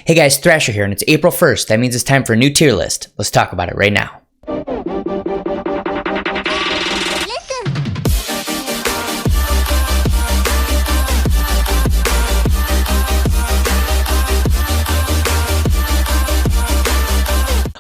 Hey guys, Thrasher here, and it's April 1st. That means it's time for a new tier list. Let's talk about it right now.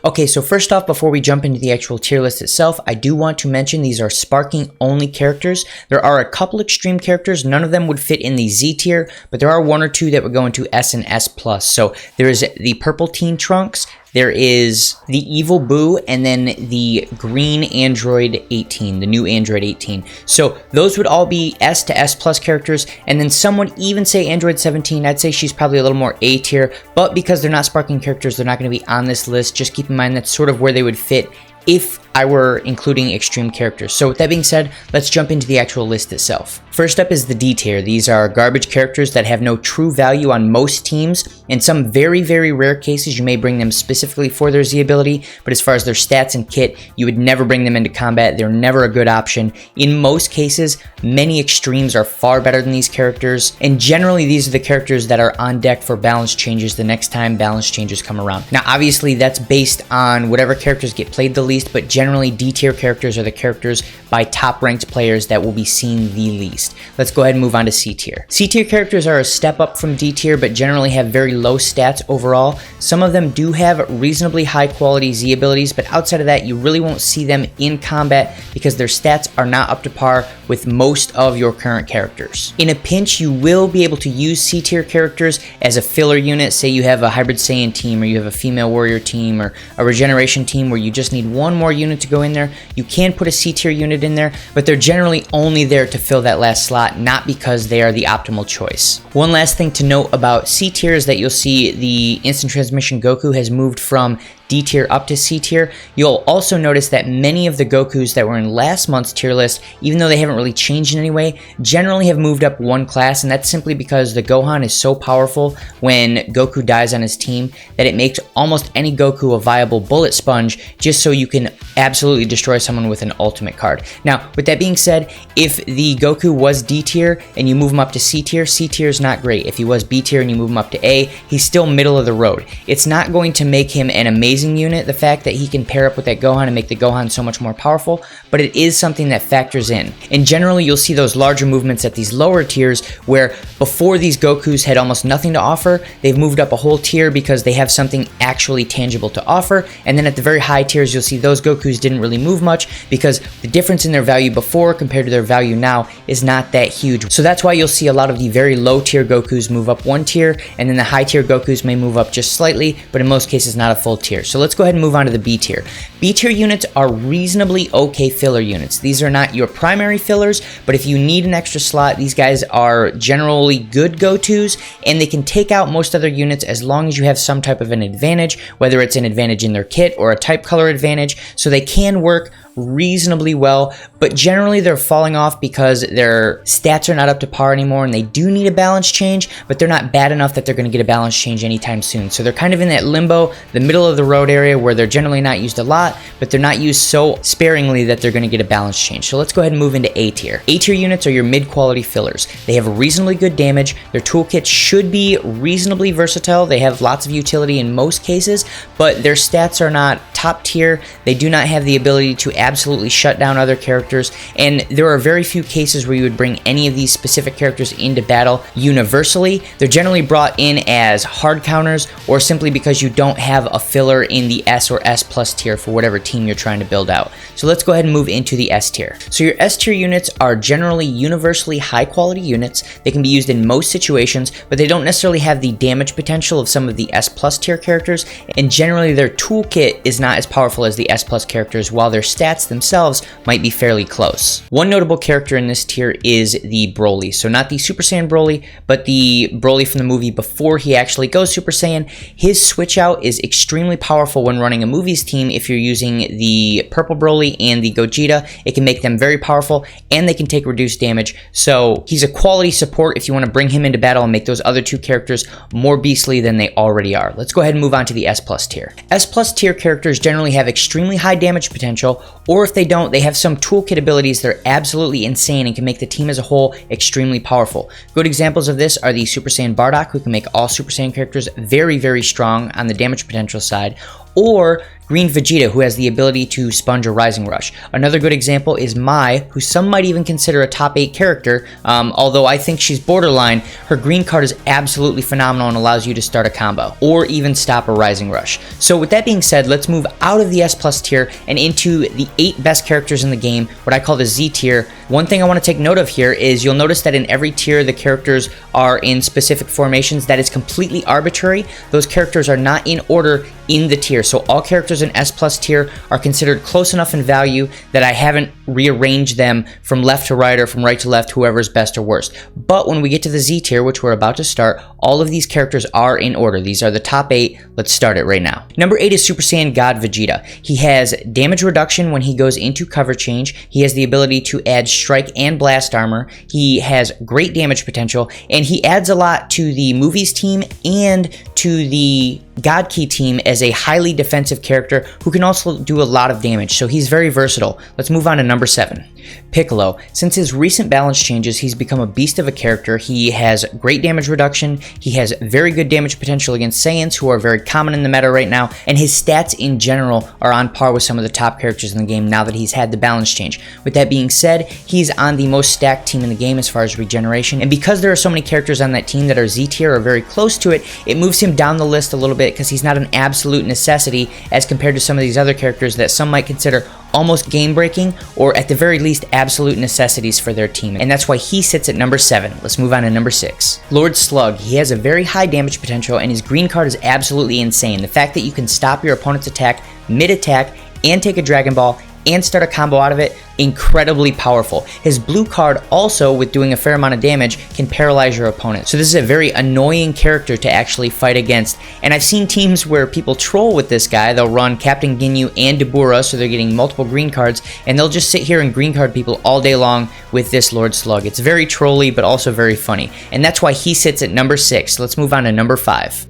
Okay, so first off, before we jump into the actual tier list itself, I do want to mention these are sparking only characters. There are a couple extreme characters. None of them would fit in the Z tier, but there are one or two that would go into S and S+. So there is the purple Teen Trunks, there is the Evil Boo, and then the green Android 18, the new Android 18. So those would all be S to S+ characters, and then some would even say Android 17. I'd say she's probably a little more A tier, but because they're not sparking characters, they're not going to be on this list. Just keep in mind that's sort of where they would fit if I were including extreme characters. So with that being said, let's jump into the actual list itself. First up is the D tier. These are garbage characters that have no true value on most teams. In some very, very rare cases, you may bring them specifically for their Z ability, but as far as their stats and kit, you would never bring them into combat. They're never a good option. In most cases, many extremes are far better than these characters, and generally these are the characters that are on deck for balance changes the next time balance changes come around. Now obviously that's based on whatever characters get played the least, but generally D tier characters are the characters by top ranked players that will be seen the least. Let's go ahead and move on to C tier. C tier characters are a step up from D tier, but generally have very low stats overall. Some of them do have reasonably high quality Z abilities, but outside of that, you really won't see them in combat because their stats are not up to par with most of your current characters. In a pinch, you will be able to use C tier characters as a filler unit. Say you have a Hybrid Saiyan team, or you have a Female Warrior team, or a Regeneration team where you just need one more unit to go in there. You can put a C tier unit in there, but they're generally only there to fill that last slot, not because they are the optimal choice. One last thing to note about C tier is that you'll see the instant transmission Goku has moved from D tier up to C tier. You'll also notice that many of the Gokus that were in last month's tier list, even though they haven't really changed in any way, generally have moved up one class, and that's simply because the Gohan is so powerful when Goku dies on his team that it makes almost any Goku a viable bullet sponge, just so you can absolutely destroy someone with an ultimate card. Now, with that being said, if the Goku was D tier and you move him up to C tier is not great. If he was B tier and you move him up to A, he's still middle of the road. It's not going to make him an amazing unit, the fact that he can pair up with that Gohan and make the Gohan so much more powerful, but it is something that factors in. And generally you'll see those larger movements at these lower tiers where before these Gokus had almost nothing to offer, they've moved up a whole tier because they have something actually tangible to offer, and then at the very high tiers you'll see those Gokus didn't really move much because the difference in their value before compared to their value now is not that huge. So that's why you'll see a lot of the very low tier Gokus move up one tier, and then the high tier Gokus may move up just slightly, but in most cases not a full tier. So let's go ahead and move on to the B tier. B tier units are reasonably okay filler units. These are not your primary fillers, but if you need an extra slot, these guys are generally good go-tos, and they can take out most other units as long as you have some type of an advantage, whether it's an advantage in their kit or a type color advantage, so they can work reasonably well, but generally they're falling off because their stats are not up to par anymore and they do need a balance change, but they're not bad enough that they're going to get a balance change anytime soon. So they're kind of in that limbo, the middle of the road area where they're generally not used a lot, but they're not used so sparingly that they're going to get a balance change. So let's go ahead and move into A tier. A tier units are your mid-quality fillers. They have reasonably good damage. Their toolkits should be reasonably versatile. They have lots of utility in most cases, but their stats are not top tier. They do not have the ability to absolutely shut down other characters, and there are very few cases where you would bring any of these specific characters into battle universally. They're generally brought in as hard counters or simply because you don't have a filler in the S or S+ tier for whatever team you're trying to build out. So let's go ahead and move into the S tier. So your S tier units are generally universally high quality units. They can be used in most situations, but they don't necessarily have the damage potential of some of the S+ tier characters, and generally their toolkit is not as powerful as the S+ characters, while their stats themselves might be fairly close. One notable character in this tier is the Broly. So not the Super Saiyan Broly, but the Broly from the movie before he actually goes Super Saiyan. His switch out is extremely powerful when running a movies team. If you're using the purple Broly and the Gogeta, it can make them very powerful and they can take reduced damage. So he's a quality support if you want to bring him into battle and make those other two characters more beastly than they already are. Let's go ahead and move on to the S+ tier. S+ tier characters generally have extremely high damage potential, or if they don't, they have some toolkit abilities that are absolutely insane and can make the team as a whole extremely powerful. Good examples of this are the Super Saiyan Bardock, who can make all Super Saiyan characters very, very strong on the damage potential side, or Green Vegeta, who has the ability to sponge a Rising Rush. Another good example is Mai, who some might even consider a top 8 character, although I think she's borderline. Her green card is absolutely phenomenal and allows you to start a combo, or even stop a Rising Rush. So with that being said, let's move out of the S plus tier and into the 8 best characters in the game, what I call the Z tier. One thing I want to take note of here is you'll notice that in every tier the characters are in specific formations. That is completely arbitrary. Those characters are not in order in the tier, so all characters in S plus tier are considered close enough in value that I haven't rearranged them from left to right or from right to left, whoever's best or worst. But when we get to the Z tier, which we're about to start, all of these characters are in order. These are the top 8. Let's start it right now. Number 8 is Super Saiyan God Vegeta. He has damage reduction when he goes into cover change. He has the ability to add strike and blast armor. He has great damage potential, and he adds a lot to the movies team and to the God Key team as a highly defensive character who can also do a lot of damage, so he's very versatile. Let's move on to number 7. Piccolo. Since his recent balance changes, he's become a beast of a character. He has great damage reduction, he has very good damage potential against Saiyans, who are very common in the meta right now, and his stats in general are on par with some of the top characters in the game now that he's had the balance change. With that being said, he's on the most stacked team in the game as far as regeneration, and because there are so many characters on that team that are Z tier or very close to it, it moves him down the list a little bit because he's not an absolute necessity as compared to some of these other characters that some might consider almost game-breaking, or at the very least absolute necessities for their team, and that's why he sits at number 7. Let's move on to number 6. Lord Slug. He has a very high damage potential, and his green card is absolutely insane. The fact that you can stop your opponent's attack mid-attack and take a Dragon Ball and start a combo out of it, incredibly powerful. His blue card also, with doing a fair amount of damage, can paralyze your opponent. So this is a very annoying character to actually fight against, and I've seen teams where people troll with this guy. They'll run Captain Ginyu and Dabura, so they're getting multiple green cards, and they'll just sit here and green card people all day long with this Lord Slug. It's very trolly, but also very funny, and that's why he sits at number 6. Let's move on to number 5.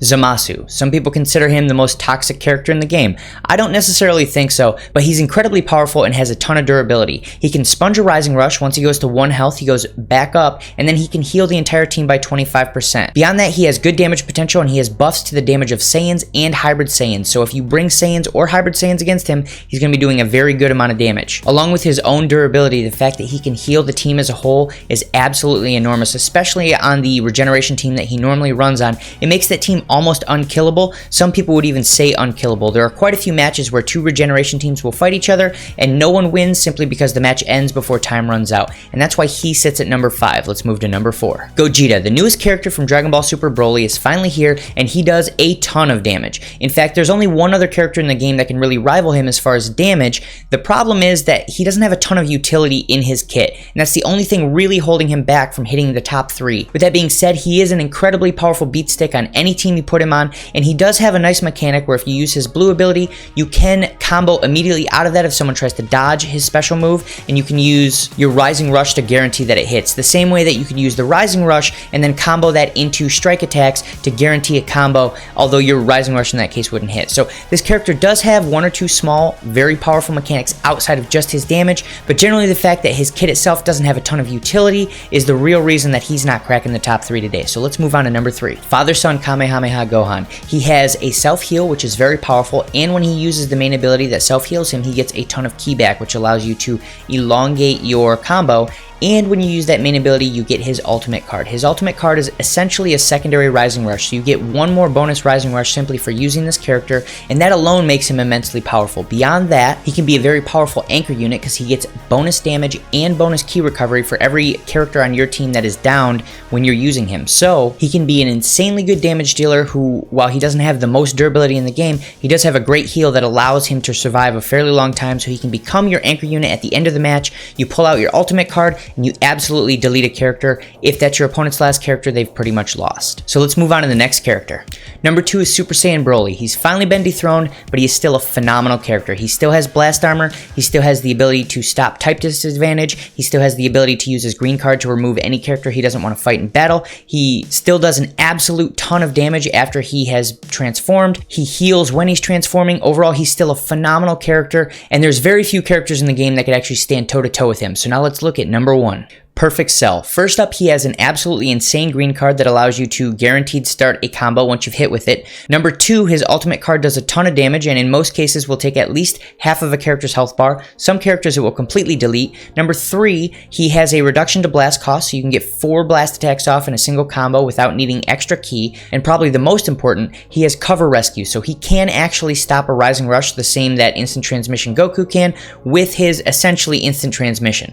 Zamasu. Some people consider him the most toxic character in the game. I don't necessarily think so, but he's incredibly powerful and has a ton of durability. He can sponge a Rising Rush. Once he goes to 1 health, he goes back up, and then he can heal the entire team by 25%. Beyond that, he has good damage potential, and he has buffs to the damage of Saiyans and Hybrid Saiyans, so if you bring Saiyans or Hybrid Saiyans against him, he's going to be doing a very good amount of damage. Along with his own durability, the fact that he can heal the team as a whole is absolutely enormous, especially on the regeneration team that he normally runs on. It makes that team almost unkillable. Some people would even say unkillable. There are quite a few matches where 2 regeneration teams will fight each other and no one wins simply because the match ends before time runs out, and that's why he sits at number 5. Let's move to number 4. Gogeta, the newest character from Dragon Ball Super Broly, is finally here, and he does a ton of damage. In fact, there's only one other character in the game that can really rival him as far as damage. The problem is that he doesn't have a ton of utility in his kit, and that's the only thing really holding him back from hitting the top 3. With that being said, he is an incredibly powerful beat stick on any team you put him on, and he does have a nice mechanic where if you use his blue ability, you can combo immediately out of that if someone tries to dodge his special move, and you can use your Rising Rush to guarantee that it hits. The same way that you could use the Rising Rush and then combo that into strike attacks to guarantee a combo, although your Rising Rush in that case wouldn't hit. So this character does have 1 or 2 small, very powerful mechanics outside of just his damage, but generally the fact that his kit itself doesn't have a ton of utility is the real reason that he's not cracking the top 3 today. So let's move on to number 3. Father-Son Kamehameha Gohan. He has a self-heal, which is very powerful, and when he uses the main ability that self-heals him, he gets a ton of ki back, which allows you to elongate your combo. And when you use that main ability, you get his ultimate card. His ultimate card is essentially a secondary Rising Rush, so you get 1 more bonus Rising Rush simply for using this character, and that alone makes him immensely powerful. Beyond that, he can be a very powerful anchor unit because he gets bonus damage and bonus ki recovery for every character on your team that is downed when you're using him. So he can be an insanely good damage dealer who, while he doesn't have the most durability in the game, he does have a great heal that allows him to survive a fairly long time, so he can become your anchor unit at the end of the match. You pull out your ultimate card, and you absolutely delete a character. If that's your opponent's last character, they've pretty much lost. So let's move on to the next character. Number 2 is Super Saiyan Broly. He's finally been dethroned, but he is still a phenomenal character. He still has blast armor, he still has the ability to stop type disadvantage, he still has the ability to use his green card to remove any character he doesn't want to fight in battle. He still does an absolute ton of damage after he has transformed. He heals when he's transforming. Overall, he's still a phenomenal character, and there's very few characters in the game that could actually stand toe-to-toe with him. So now let's look at number 1. Perfect Cell. First up, he has an absolutely insane green card that allows you to guaranteed start a combo once you've hit with it. Number 2, his ultimate card does a ton of damage, and in most cases will take at least half of a character's health bar. Some characters it will completely delete. Number 3, he has a reduction to blast cost, so you can get 4 blast attacks off in a single combo without needing extra ki. And probably the most important, he has cover rescue, so he can actually stop a Rising Rush the same that instant transmission Goku can with his essentially instant transmission.